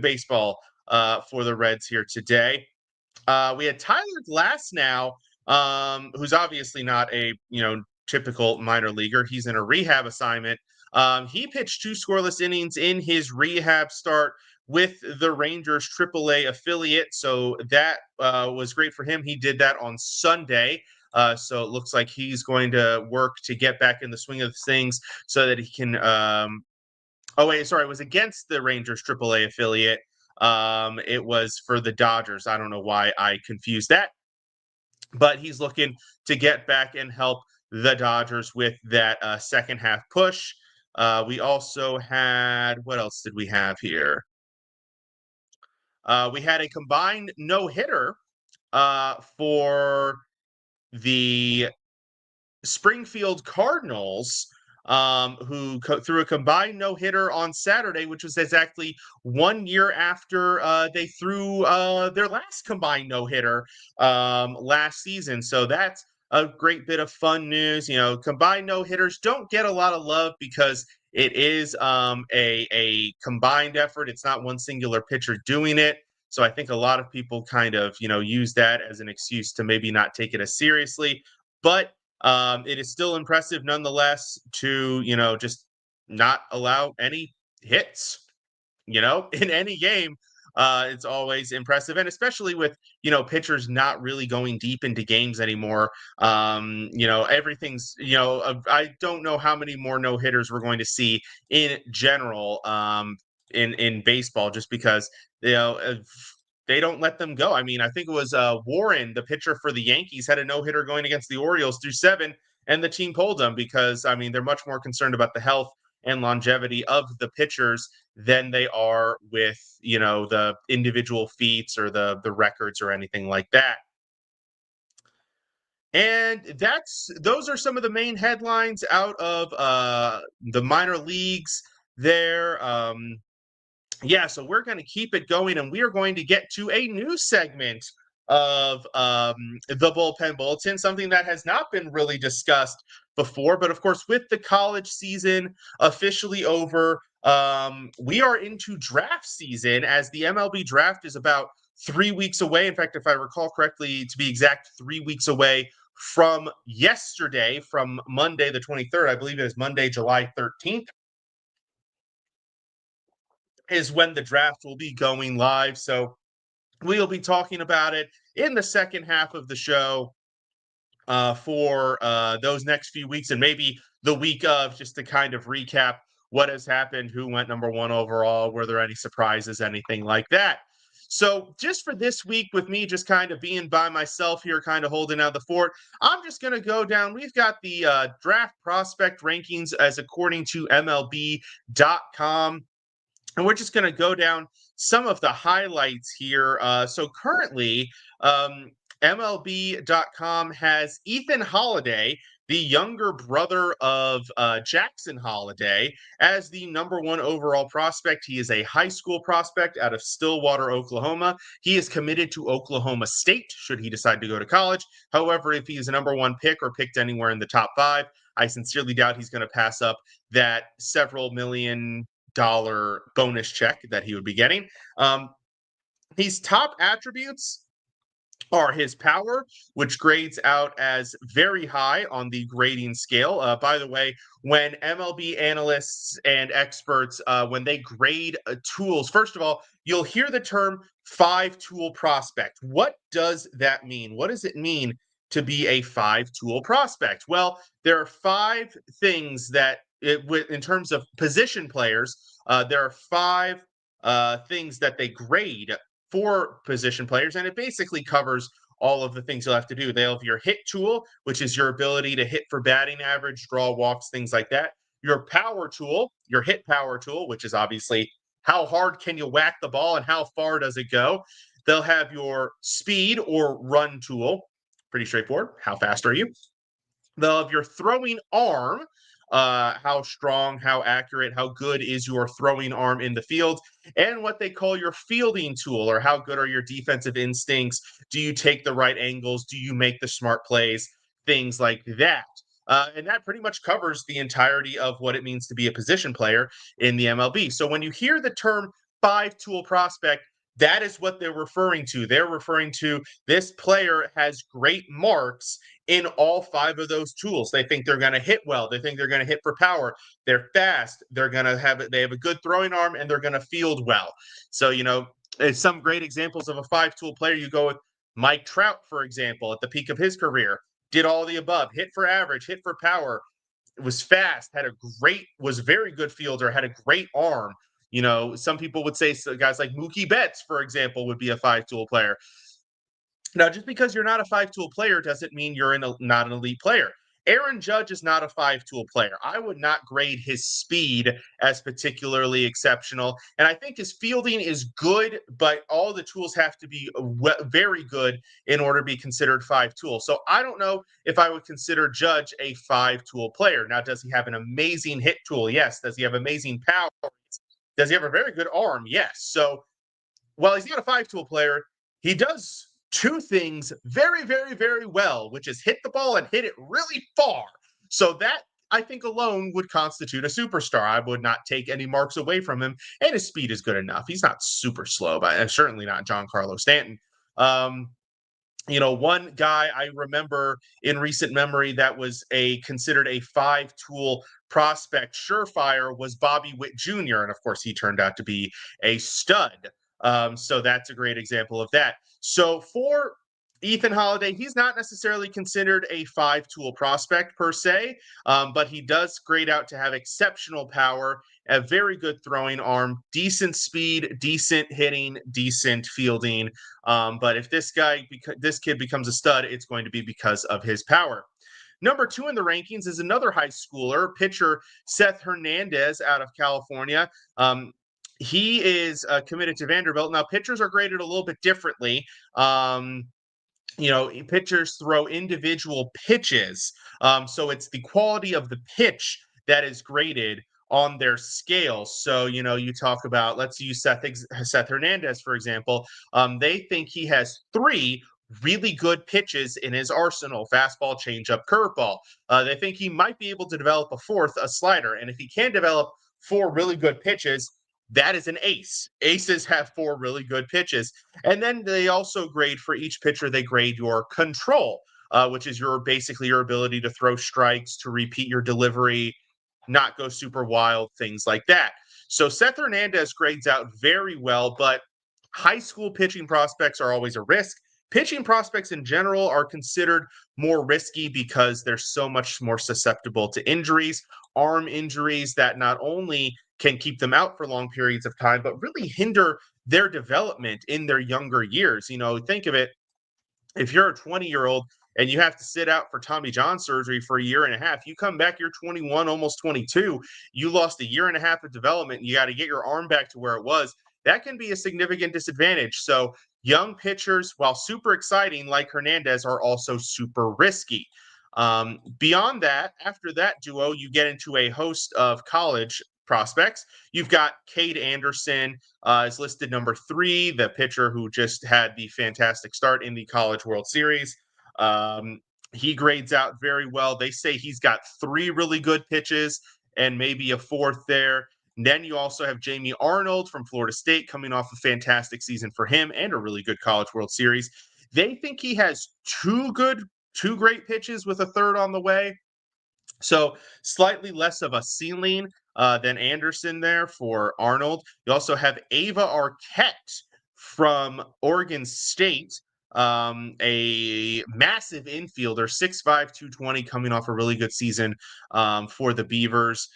Speaker 1: baseball for the Reds here today. We had Tyler Glasnow, who's obviously not a typical minor leaguer. He's in a rehab assignment. He pitched 2 scoreless innings in his rehab start with the Rangers AAA affiliate, so that was great for him. He did that on Sunday. So it looks like he's going to work to get back in the swing of things so that he can it was against the Rangers AAA affiliate. It was for the Dodgers. I don't know why I confused that. But he's looking to get back and help the Dodgers with that second half push. We also had, what else did we have here? We had a combined no-hitter for the Springfield Cardinals, who threw a combined no-hitter on Saturday, which was exactly 1 year after they threw their last combined no-hitter last season. So that's a great bit of fun news. Combined no-hitters don't get a lot of love because it is a combined effort. It's not one singular pitcher doing it. So I think a lot of people kind of, use that as an excuse to maybe not take it as seriously. But it is still impressive nonetheless to, just not allow any hits, in any game. It's always impressive. And especially with, pitchers not really going deep into games anymore. Everything's, I don't know how many more no-hitters we're going to see in general in baseball, just because, they don't let them go. I mean, I think it was Warren, the pitcher for the Yankees, had a no-hitter going against the Orioles through 7, and the team pulled him because, I mean, they're much more concerned about the health and longevity of the pitchers than they are with, the individual feats or the records or anything like that. And those are some of the main headlines out of the minor leagues there. So we're going to keep it going, and we are going to get to a new segment of the Bullpen Bulletin, something that has not been really discussed before. But of course, with the college season officially over, we are into draft season, as the MLB draft is about 3 weeks away. In fact, if I recall correctly, to be exact, 3 weeks away from yesterday, from Monday the 23rd. I believe it is Monday, July 13th, is when the draft will be going live. So we'll be talking about it in the second half of the show for those next few weeks, and maybe the week of, just to kind of recap what has happened, who went number one overall, were there any surprises, anything like that. So just for this week, with me just kind of being by myself here, kind of holding out the fort, I'm just going to go down. We've got the draft prospect rankings as according to MLB.com. And we're just going to go down some of the highlights here. So currently, MLB.com has Ethan Holiday, the younger brother of Jackson Holiday, as the number one overall prospect. He is a high school prospect out of Stillwater, Oklahoma. He is committed to Oklahoma State should he decide to go to college. However, if he is a number one pick or picked anywhere in the top 5, I sincerely doubt he's going to pass up that several $million bonus check that he would be getting. His top attributes are his power, which grades out as very high on the grading scale. By the way, when MLB analysts and experts, when they grade tools, first of all, you'll hear the term 5-tool prospect. What does that mean? What does it mean to be a 5-tool prospect? Well, there are 5 things that, in terms of position players, there are 5 things that they grade for position players, and it basically covers all of the things you'll have to do. They'll have your hit tool, which is your ability to hit for batting average, draw walks, things like that. Your power tool, your hit power tool, which is obviously how hard can you whack the ball and how far does it go. They'll have your speed or run tool, pretty straightforward. How fast are you? They'll have your throwing arm, how strong, how accurate, how good is your throwing arm in the field, and what they call your fielding tool, or how good are your defensive instincts. Do you take the right angles? Do you make the smart plays? Things like that. And that pretty much covers the entirety of what it means to be a position player in the MLB. So when you hear the term 5-tool prospect, that is what they're referring to. They're referring to this player has great marks in all 5 of those tools. They think they're going to hit well. They think they're going to hit for power. They're fast. They have a good throwing arm, and they're going to field well. So, some great examples of a 5-tool player. You go with Mike Trout, for example, at the peak of his career, did all the above, hit for average, hit for power, was fast, was a very good fielder, had a great arm. Some people would say guys like Mookie Betts, for example, would be a 5-tool player. Now, just because you're not a 5-tool player doesn't mean you're not an elite player. Aaron Judge is not a 5-tool player. I would not grade his speed as particularly exceptional. And I think his fielding is good, but all the tools have to be very good in order to be considered 5-tool. So I don't know if I would consider Judge a 5-tool player. Now, does he have an amazing hit tool? Yes. Does he have amazing power? Does he have a very good arm? Yes. So while he's not a 5-tool player, he does 2 things very, very, very well, which is hit the ball and hit it really far. So that, I think, alone would constitute a superstar. I would not take any marks away from him, and his speed is good enough. He's not super slow, but certainly not Giancarlo Stanton. One guy I remember in recent memory that was considered a 5-tool prospect surefire was Bobby Witt Jr., and of course he turned out to be a stud. So that's a great example of that. So for Ethan Holiday, he's not necessarily considered a 5-tool prospect per se, but he does grade out to have exceptional power, a very good throwing arm, decent speed, decent hitting, decent fielding. But if this kid becomes a stud, it's going to be because of his power. Number 2 in the rankings is another high schooler, pitcher Seth Hernandez out of California. He is committed to Vanderbilt. Now, pitchers are graded a little bit differently. Pitchers throw individual pitches. So it's the quality of the pitch that is graded on their scale. So, you talk about, let's use Seth Hernandez, for example. They think he has 3 really good pitches in his arsenal: fastball, changeup, curveball. They think he might be able to develop a fourth, a slider. And if he can develop 4 really good pitches, that is an ace. Aces have 4 really good pitches. And then they also grade for each pitcher, they grade your control, which is basically your ability to throw strikes, to repeat your delivery, not go super wild, things like that. So Seth Hernandez grades out very well, but high school pitching prospects are always a risk. Pitching prospects in general are considered more risky because they're so much more susceptible to injuries, arm injuries that not only can keep them out for long periods of time, but really hinder their development in their younger years. Think of it. If you're a 20-year-old and you have to sit out for Tommy John surgery for a year and a half, you come back, you're 21, almost 22, you lost a year and a half of development, and you got to get your arm back to where it was. That can be a significant disadvantage. So young pitchers, while super exciting like Hernandez, are also super risky. Beyond that, after that duo, you get into a host of college prospects. You've got Cade Anderson, is listed number 3, the pitcher who just had the fantastic start in the College World Series. He grades out very well. They say he's got 3 really good pitches and maybe a 4th there. And then you also have Jamie Arnold from Florida State, coming off a fantastic season for him and a really good College World Series. They think he has 2 great pitches with a 3rd on the way. So slightly less of a ceiling than Anderson there for Arnold. You also have Ava Arquette from Oregon State, a massive infielder, 6'5", 220, coming off a really good season for the Beavers.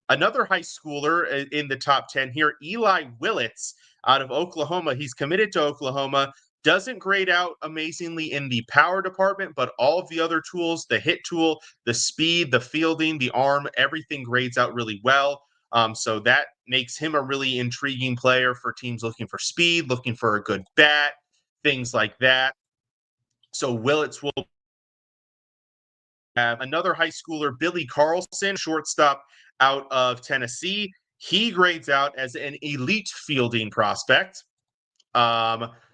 Speaker 1: Another high schooler in the top 10 here, Eli Willits out of Oklahoma. He's committed to Oklahoma. Doesn't grade out amazingly in the power department, but all of the other tools, the hit tool, the speed, the fielding, the arm, everything grades out really well. So that makes him a really intriguing player for teams looking for speed, looking for a good bat, things like that. So Willits will have another high schooler, Billy Carlson, shortstop out of Tennessee. He grades out as an elite fielding prospect.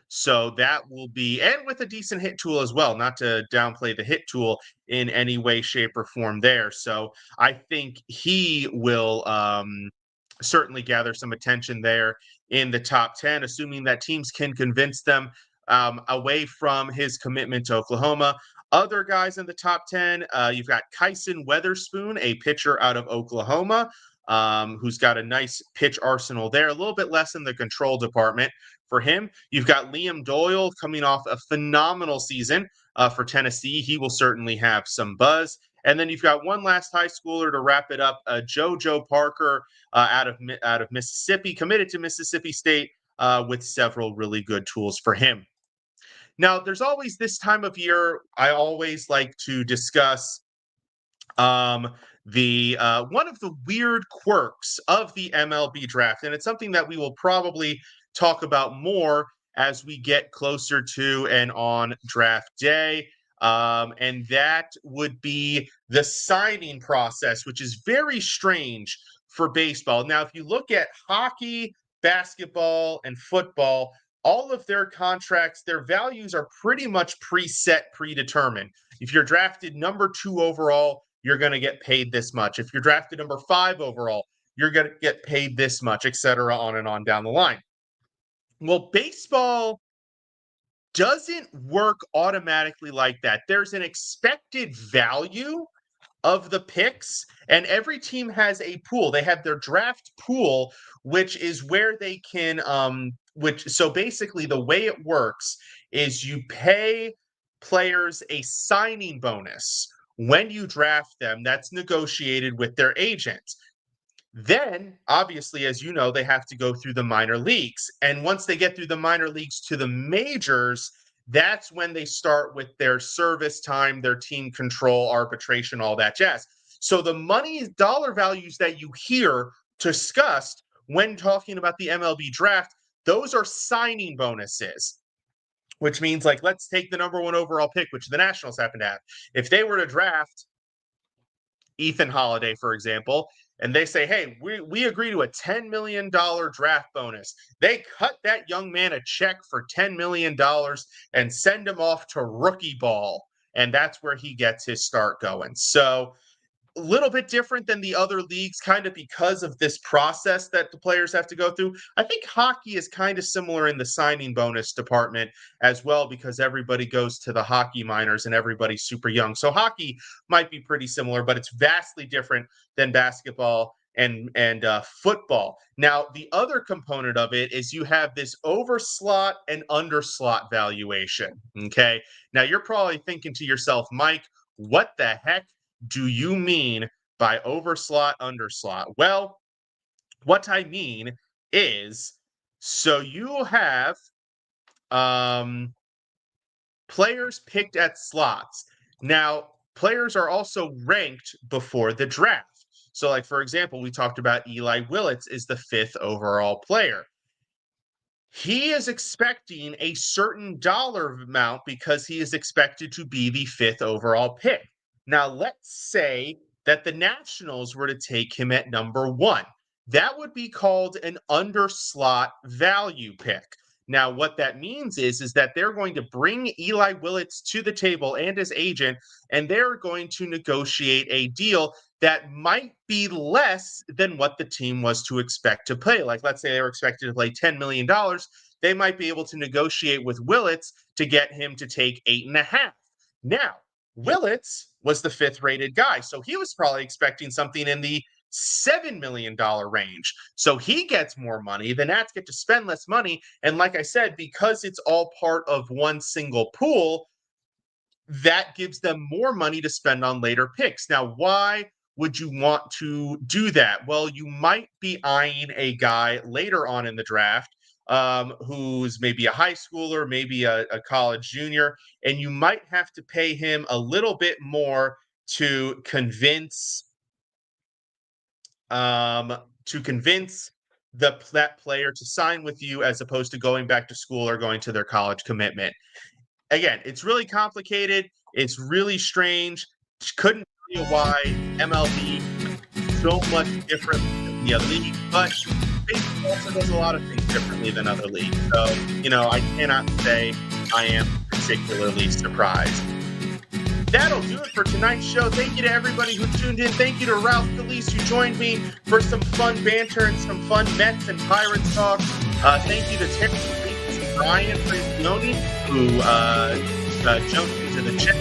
Speaker 1: So that will be, and with a decent hit tool as well, not to downplay the hit tool in any way, shape, or form there. So I think he will certainly gather some attention there in the top 10, assuming that teams can convince them away from his commitment to Oklahoma. Other guys in the top 10, you've got Kyson Weatherspoon, a pitcher out of Oklahoma, who's got a nice pitch arsenal there, a little bit less in the control department for him. You've got Liam Doyle coming off a phenomenal season for Tennessee. He will certainly have some buzz. And then you've got one last high schooler to wrap it up, JoJo Parker out of Mississippi, committed to Mississippi State with several really good tools for him. Now, there's always this time of year, I always like to discuss the one of the weird quirks of the MLB draft, and it's something that we will probably talk about more as we get closer to and on draft day, and that would be the signing process, which is very strange for baseball. Now, if you look at hockey, basketball, and football, all of their contracts, their values are pretty much preset, predetermined. If you're drafted number 2 overall, you're going to get paid this much. If you're drafted number 5 overall, you're going to get paid this much, et cetera, on and on down the line. Well, baseball doesn't work automatically like that. There's an expected value of the picks, and every team has a pool. They have their draft pool, which is where they can, so basically the way it works is you pay players a signing bonus when you draft them. That's negotiated with their agent. Then, obviously, as you know, they have to go through the minor leagues. And once they get through the minor leagues to the majors, that's when they start with their service time, their team control, arbitration, all that jazz. So the money dollar values that you hear discussed when talking about the MLB draft, those are signing bonuses, which means, like, let's take the number 1 overall pick, which the Nationals happen to have. If they were to draft Ethan Holiday, for example, and they say, hey, we agree to a $10 million draft bonus. They cut that young man a check for $10 million and send him off to rookie ball. And that's where he gets his start going. So a little bit different than the other leagues, kind of because of this process that the players have to go through. I think hockey is kind of similar in the signing bonus department as well, because everybody goes to the hockey minors and everybody's super young. So hockey might be pretty similar, but it's vastly different than basketball and football. Now, the other component of it is you have this overslot and underslot valuation. Okay. Now, you're probably thinking to yourself, Mike, what the heck do you mean by overslot, underslot? Well, what I mean is, so you have players picked at slots. Now, players are also ranked before the draft. So, like, for example, we talked about Eli Willits is the 5th overall player. He is expecting a certain dollar amount because he is expected to be the 5th overall pick. Now, let's say that the Nationals were to take him at number 1. That would be called an underslot value pick. Now, what that means is that they're going to bring Eli Willits to the table and his agent, and they're going to negotiate a deal that might be less than what the team was to expect to pay. Like, let's say they were expected to play $10 million. They might be able to negotiate with Willits to get him to take 8.5. Now, Willits was the 5th rated guy, so he was probably expecting something in the $7 million range. So he gets more money. The Nats get to spend less money. And like I said, because it's all part of one single pool, that gives them more money to spend on later picks. Now, why would you want to do that? Well, you might be eyeing a guy later on in the draft who's maybe a high schooler, maybe a college junior, and you might have to pay him a little bit more to convince that player to sign with you, as opposed to going back to school or going to their college commitment. Again, it's really complicated. It's really strange. Couldn't tell you why MLB is so much different than the other league, but baseball also does a lot of things differently than other leagues. So, I cannot say I am particularly surprised. That'll do it for tonight's show. Thank you to everybody who tuned in. Thank you to Ralph Calise, who joined me for some fun banter and some fun Mets and Pirates talk. Thank you to Terry and Brian Frazioni, who jumped into the chat.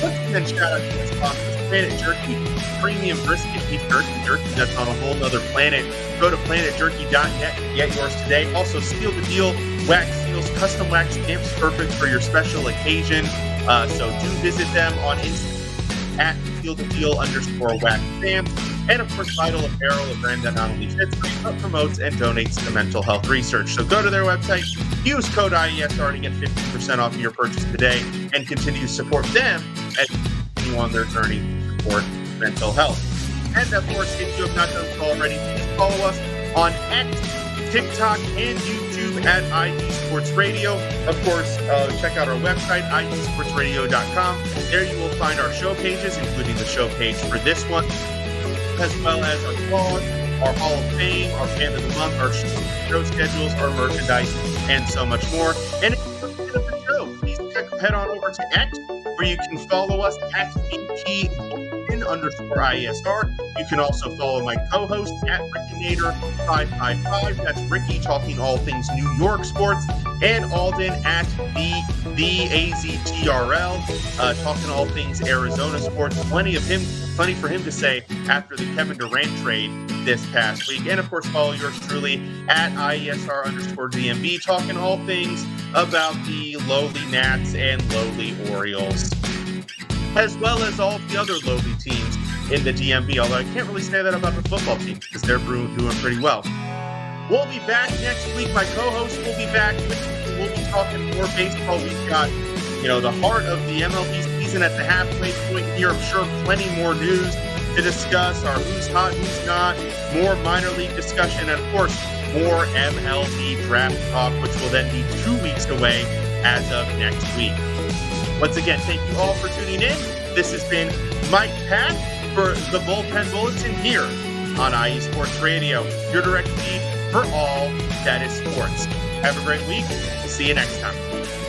Speaker 1: And then shout out to the sponsors, Planet Jerky, premium brisket beef jerky that's on a whole nother planet. Go to planetjerky.net and get yours today. Also, Seal the Deal wax seals, custom wax stamps, perfect for your special occasion. So do visit them on Instagram at @SealTheDeal_wax stamps. And of course, Vital Apparel, a brand that not only fits, but promotes and donates to mental health research. So go to their website, use code IESR to get 50% off of your purchase today, and continue to support them as they continue on their journey to support mental health. And of course, if you have not done so already, please follow us on X, TikTok, and YouTube at IE Sports Radio. Of course, check out our website, iesportsradio.com. There you will find our show pages, including the show page for this one, as well as our blog, our Hall of Fame, our Fan of the Month, our show schedules, our merchandise, and so much more. And if you're a fan of the show, please head on over to X, where you can follow us at @BT_IESR. You can also follow my co-host at RickyNader555. That's Ricky talking all things New York sports, and Alden at the AZTRL talking all things Arizona sports. Plenty for him to say after the Kevin Durant trade this past week. And of course, follow yours truly at IESR_DMB, talking all things about the lowly Nats and lowly Orioles, as well as all the other lowly teams in the DMV, although I can't really say that about the football teams because they're doing pretty well. We'll be back next week. My co-host will be back. We'll be talking more baseball. We've got, the heart of the MLB season at the halfway point here. I'm sure plenty more news to discuss, our who's hot, who's not, more minor league discussion, and of course, more MLB draft talk, which will then be 2 weeks away as of next week. Once again, thank you all for tuning in. This has been Mike Patt for the Bullpen Bulletin here on IE Sports Radio, your direct feed for all that is sports. Have a great week. See you next time.